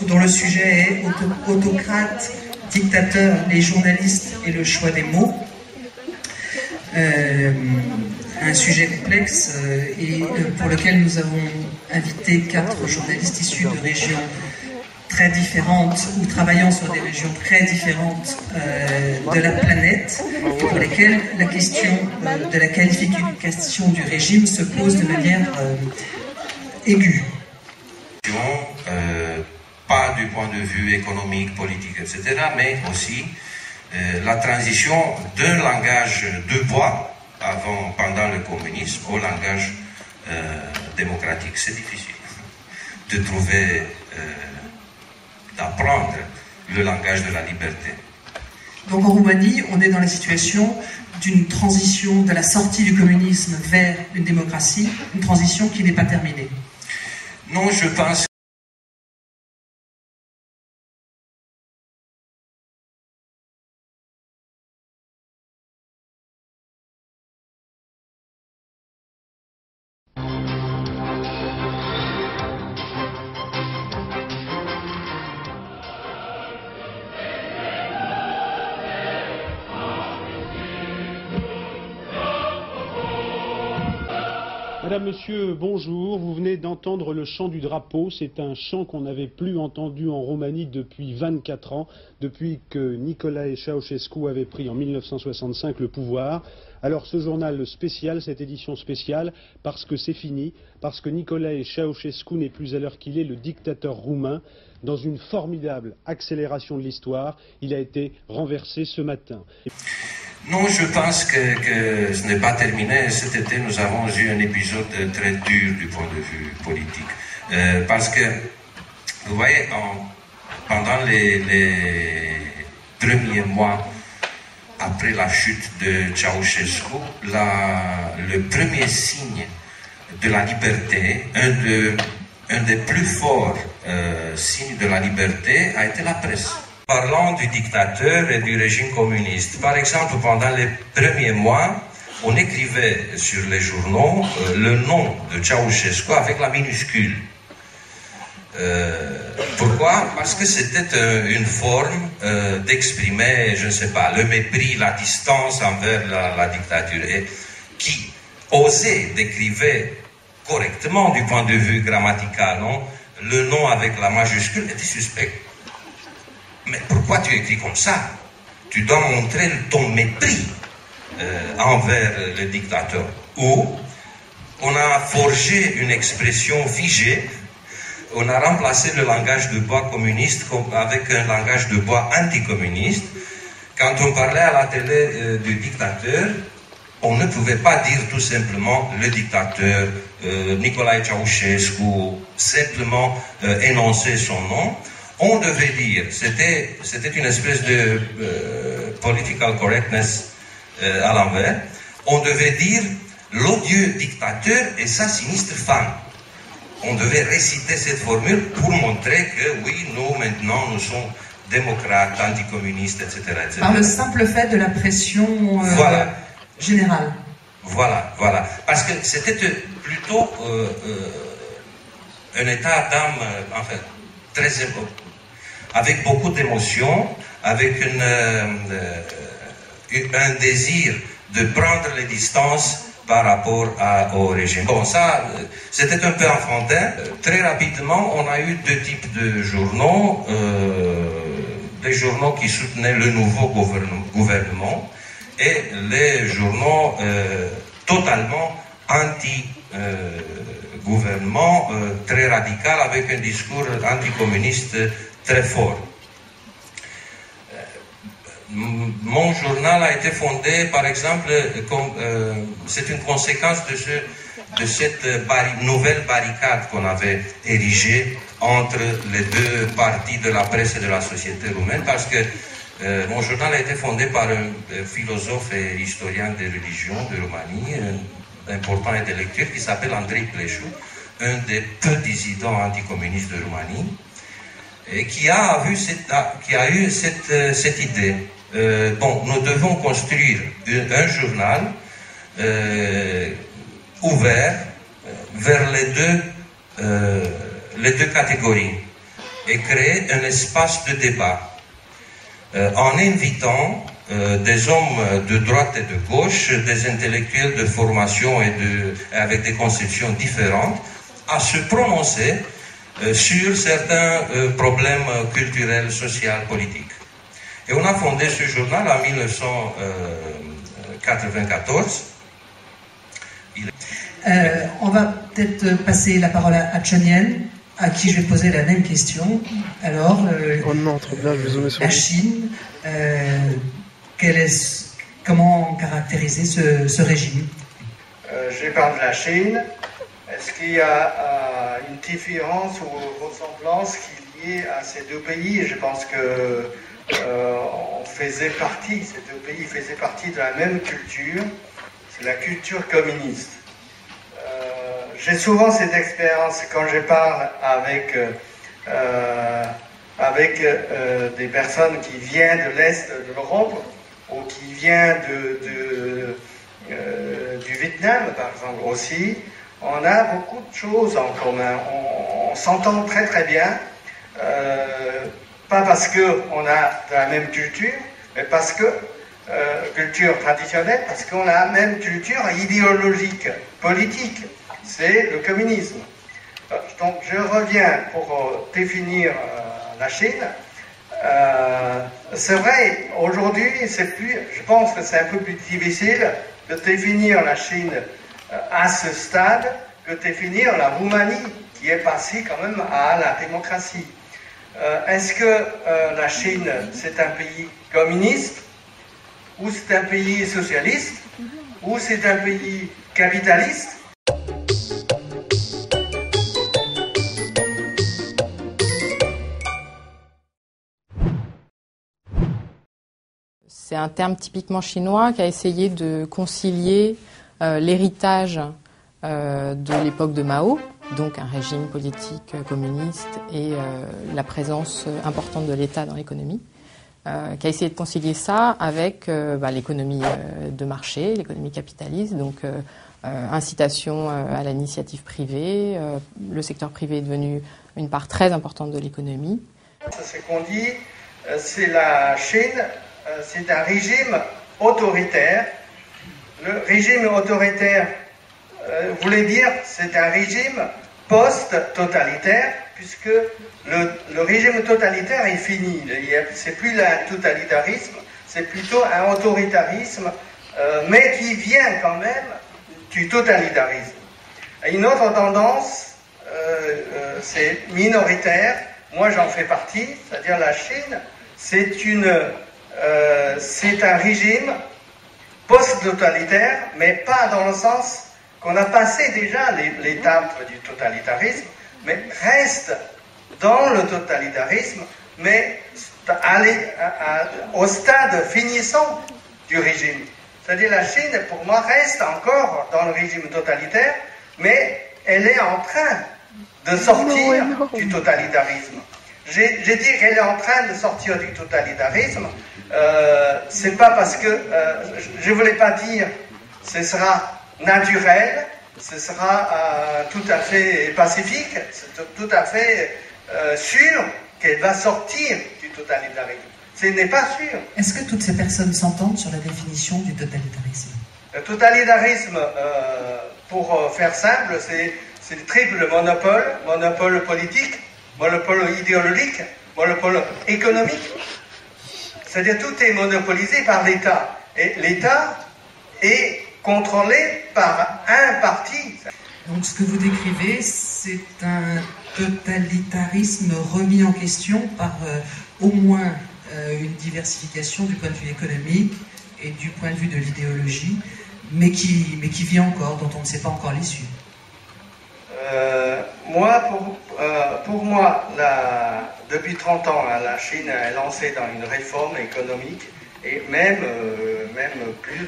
dont le sujet est autocrate, dictateur, les journalistes et le choix des mots. Un sujet complexe et pour lequel nous avons invité 4 journalistes issus de régions très différentes ou travaillant sur des régions très différentes de la planète, pour lesquelles la question de la qualification du régime se pose de manière aiguë. Pas du point de vue économique, politique, etc., mais aussi la transition d'un langage de bois pendant le communisme au langage démocratique. C'est difficile de trouver, d'apprendre le langage de la liberté. Donc en Roumanie, on est dans la situation d'une transition de la sortie du communisme vers une démocratie, une transition qui n'est pas terminée. Non, je pense Madame, Monsieur, bonjour. Vous venez d'entendre le chant du drapeau. C'est un chant qu'on n'avait plus entendu en Roumanie depuis 24 ans, depuis que Nicolae Ceausescu avait pris en 1965 le pouvoir. Alors ce journal spécial, cette édition spéciale, parce que c'est fini, parce que Nicolae Ceausescu n'est plus à l'heure qu'il est le dictateur roumain. Dans une formidable accélération de l'histoire, il a été renversé ce matin. Non, je pense que ce n'est pas terminé. Cet été, nous avons eu un épisode très dur du point de vue politique. Parce que, vous voyez, pendant les premiers mois après la chute de Ceausescu, le premier signe de la liberté, un des plus forts signes de la liberté a été la presse. Parlant du dictateur et du régime communiste, par exemple, pendant les premiers mois, on écrivait sur les journaux le nom de Ceausescu avec la minuscule. Pourquoi? Parce que c'était une forme d'exprimer, je ne sais pas, le mépris, la distance envers la dictature. Et qui osait d'écrire correctement du point de vue grammatical, non? Le nom avec la majuscule était suspect. Mais pourquoi tu écris comme ça? Tu dois montrer ton mépris envers le dictateur. Ou on a forgé une expression figée, on a remplacé le langage de bois communiste avec un langage de bois anticommuniste. Quand on parlait à la télé du dictateur, on ne pouvait pas dire tout simplement le dictateur Nicolae Ceausescu, simplement énoncer son nom. On devait dire, c'était une espèce de political correctness à l'envers, on devait dire l'odieux dictateur et sa sinistre femme. On devait réciter cette formule pour montrer que oui, nous maintenant, nous sommes démocrates, anticommunistes, etc., etc. Par le simple fait de la pression voilà. Générale. Voilà, voilà. Parce que c'était plutôt un état d'âme, enfin, très avec beaucoup d'émotions, avec un désir de prendre les distances par rapport au régime. Bon, ça, c'était un peu enfantin. Très rapidement, on a eu 2 types de journaux. Les journaux qui soutenaient le nouveau gouvernement et les journaux totalement anti-gouvernement, très radical, avec un discours anticommuniste très fort. Mon journal a été fondé, par exemple, c'est une conséquence de cette nouvelle barricade qu'on avait érigée entre les 2 parties de la presse et de la société roumaine, parce que mon journal a été fondé par un philosophe et historien des religions de Roumanie, important intellectuel, qui s'appelle Andrei Pleșu, un des peu dissidents anticommunistes de Roumanie, et qui a eu cette idée. Bon, nous devons construire un journal ouvert vers les deux catégories. et créer un espace de débat en invitant des hommes de droite et de gauche, des intellectuels de formation et avec des conceptions différentes, à se prononcer sur certains problèmes culturels, sociaux, politiques. Et on a fondé ce journal en 1994. On va peut-être passer la parole à Chanian, à qui je vais poser la même question. Alors, la Chine, comment caractériser ce régime? Je parle de la Chine. Est-ce qu'il y a une différence ou ressemblance qui est liée à ces deux pays? Je pense que ces deux pays faisaient partie de la même culture, c'est la culture communiste. J'ai souvent cette expérience quand je parle avec des personnes qui viennent de l'Est de l'Europe ou qui viennent du Vietnam, par exemple, aussi. On a beaucoup de choses en commun. On s'entend très très bien, pas parce qu'on a la même culture, mais parce que, culture traditionnelle, parce qu'on a la même culture idéologique, politique. C'est le communisme. Donc je reviens pour définir la Chine. C'est vrai, aujourd'hui, je pense que c'est un peu plus difficile de définir la Chine à ce stade que définir la Roumanie, qui est passée quand même à la démocratie. Est-ce que la Chine, c'est un pays communiste, ou c'est un pays socialiste, ou c'est un pays capitaliste? C'est un terme typiquement chinois qui a essayé de concilier l'héritage de l'époque de Mao, donc un régime politique communiste, et la présence importante de l'État dans l'économie, qui a essayé de concilier ça avec l'économie de marché, l'économie capitaliste, donc incitation à l'initiative privée. Le secteur privé est devenu une part très importante de l'économie. C'est ce qu'on dit, c'est la Chine. C'est un régime autoritaire. Le régime autoritaire voulait dire c'est un régime post-totalitaire, puisque le régime totalitaire est fini. C'est plus un totalitarisme, c'est plutôt un autoritarisme, mais qui vient quand même du totalitarisme. Et une autre tendance, c'est minoritaire. Moi, j'en fais partie, c'est-à-dire la Chine, c'est un régime post-totalitaire, mais pas dans le sens qu'on a passé déjà l'étape du totalitarisme, mais reste dans le totalitarisme, mais au stade finissant du régime. C'est-à-dire la Chine, pour moi, reste encore dans le régime totalitaire, mais elle est en train de sortir du totalitarisme. J'ai dit qu'elle est en train de sortir du totalitarisme. C'est pas parce que je voulais pas dire ce sera naturel, ce sera tout à fait pacifique, c'est tout à fait sûr qu'elle va sortir du totalitarisme. Ce n'est pas sûr. Est-ce que toutes ces personnes s'entendent sur la définition du totalitarisme? Le totalitarisme, pour faire simple, c'est le triple monopole politique, monopole idéologique, monopole économique. C'est-à-dire tout est monopolisé par l'État. Et l'État est contrôlé par un parti. Donc ce que vous décrivez, c'est un totalitarisme remis en question par au moins une diversification du point de vue économique et du point de vue de l'idéologie, mais qui vit encore, dont on ne sait pas encore l'issue. Pour moi, depuis 30 ans, la Chine est lancée dans une réforme économique, et même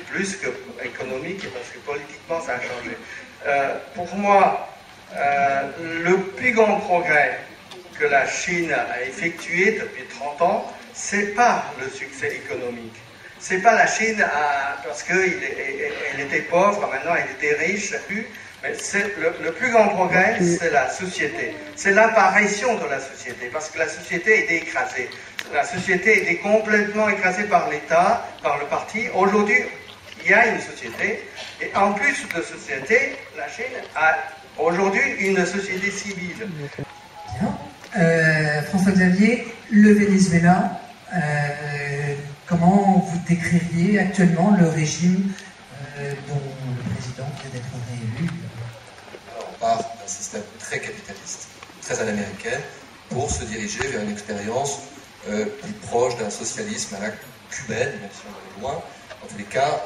plus que économique, parce que politiquement ça a changé. Pour moi, le plus grand progrès que la Chine a effectué depuis 30 ans, c'est pas le succès économique. C'est pas la Chine parce qu'elle était pauvre, maintenant elle était riche. Mais le plus grand progrès, c'est la société. C'est l'apparition de la société, parce que la société était écrasée. La société était complètement écrasée par l'État, par le parti. Aujourd'hui, il y a une société, et en plus de société, la Chine a aujourd'hui une société civile. Bien. François-Xavier, le Venezuela, comment vous décririez actuellement le régime dont le président vient d'être réélu? Alors, on part d'un système très capitaliste, très à l'américaine, pour se diriger vers une expérience plus proche d'un socialisme à la cubaine, même si on est loin. En tous les cas,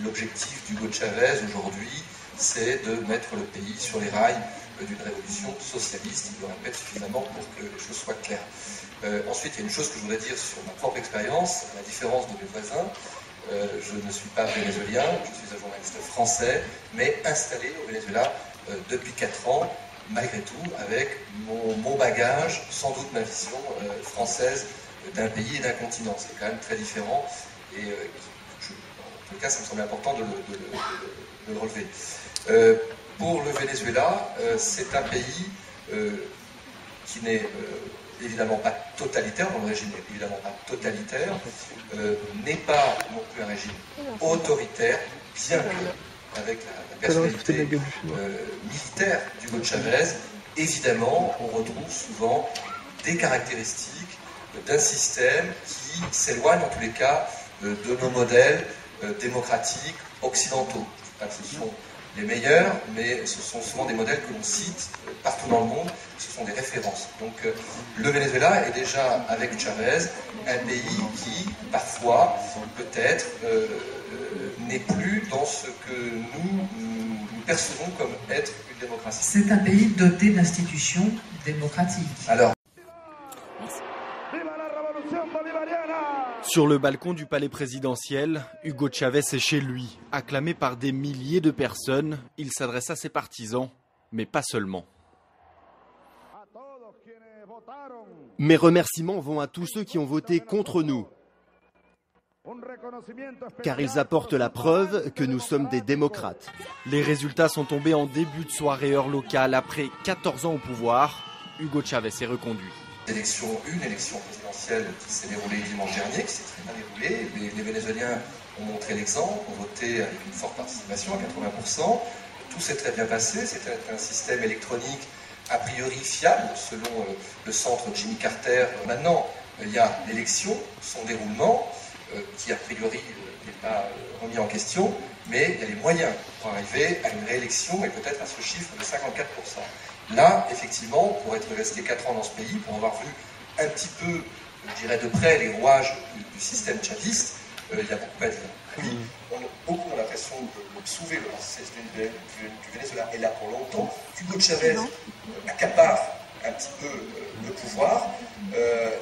l'objectif d'Hugo Chavez aujourd'hui, c'est de mettre le pays sur les rails d'une révolution socialiste. Il le répète suffisamment pour que les choses soient claires. Ensuite, il y a une chose que je voudrais dire sur ma propre expérience, à la différence de mes voisins. Je ne suis pas vénézuélien, je suis un journaliste français, mais installé au Venezuela depuis 4 ans, malgré tout, avec mon bagage, sans doute ma vision française d'un pays et d'un continent. C'est quand même très différent et en tout cas, ça me semblait important de le relever. Pour le Venezuela, c'est un pays qui n'est évidemment pas totalitaire, dont le régime n'est évidemment pas totalitaire, n'est pas non plus un régime autoritaire, bien que, avec la personnalité militaire d'Hugo Chavez, évidemment, on retrouve souvent des caractéristiques d'un système qui s'éloigne en tous les cas de nos modèles démocratiques occidentaux. Ce sont les meilleurs, mais ce sont souvent des modèles que l'on cite partout dans le monde, ce sont des références. Donc le Venezuela est déjà, avec Chavez, un pays qui, parfois, peut-être, n'est plus dans ce que nous percevons comme être une démocratie. C'est un pays doté d'institutions démocratiques. Alors, sur le balcon du palais présidentiel, Hugo Chavez est chez lui. Acclamé par des milliers de personnes, il s'adresse à ses partisans, mais pas seulement. Mes remerciements vont à tous ceux qui ont voté contre nous, car ils apportent la preuve que nous sommes des démocrates. Les résultats sont tombés en début de soirée heure locale. Après 14 ans au pouvoir, Hugo Chavez est reconduit. Une élection présidentielle qui s'est déroulée dimanche dernier, qui s'est très bien déroulée. Les Vénézuéliens ont montré l'exemple, ont voté avec une forte participation à 80%. Tout s'est très bien passé. C'était un système électronique a priori fiable, selon le centre Jimmy Carter. Maintenant, il y a l'élection, son déroulement, qui a priori n'est pas remis en question, mais il y a les moyens pour arriver à une réélection et peut-être à ce chiffre de 54%. Là, effectivement, pour être resté 4 ans dans ce pays, pour avoir vu un petit peu, je dirais de près, les rouages du système chaviste, il y a beaucoup à dire. Oui, beaucoup ont l'impression de sauver le système du Venezuela est là pour longtemps. Hugo Chavez accapare un petit peu le pouvoir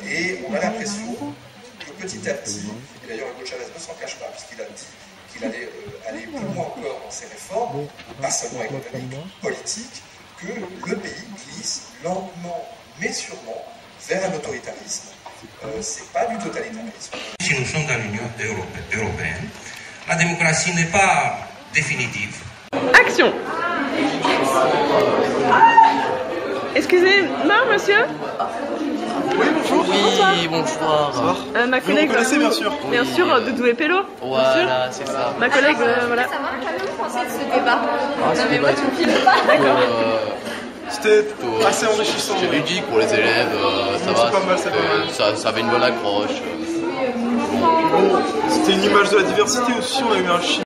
et on a l'impression que petit à petit, et d'ailleurs Hugo Chavez ne s'en cache pas, puisqu'il a dit qu'il allait aller plus loin encore dans ses réformes, pas seulement économiques, politiques, que le pays glisse lentement mais sûrement vers un autoritarisme. C'est pas du totalitarisme. Si nous sommes dans l'Union européenne, la démocratie n'est pas définitive. Action! Excusez-moi, monsieur? Oui, bonjour. Oui, bonsoir. Ma collègue. Vous connaissez, bien sûr. Bien sûr, de Doué Pello. Voilà, c'est ça. Ma collègue, voilà. Que pensez de ce débat? Mais moi, tout filme. D'accord. C'était assez enrichissant. C'est ludique pour les élèves, ça va. Pas mal, ça avait une bonne accroche. C'était une image de la diversité aussi, on a eu un chiffre.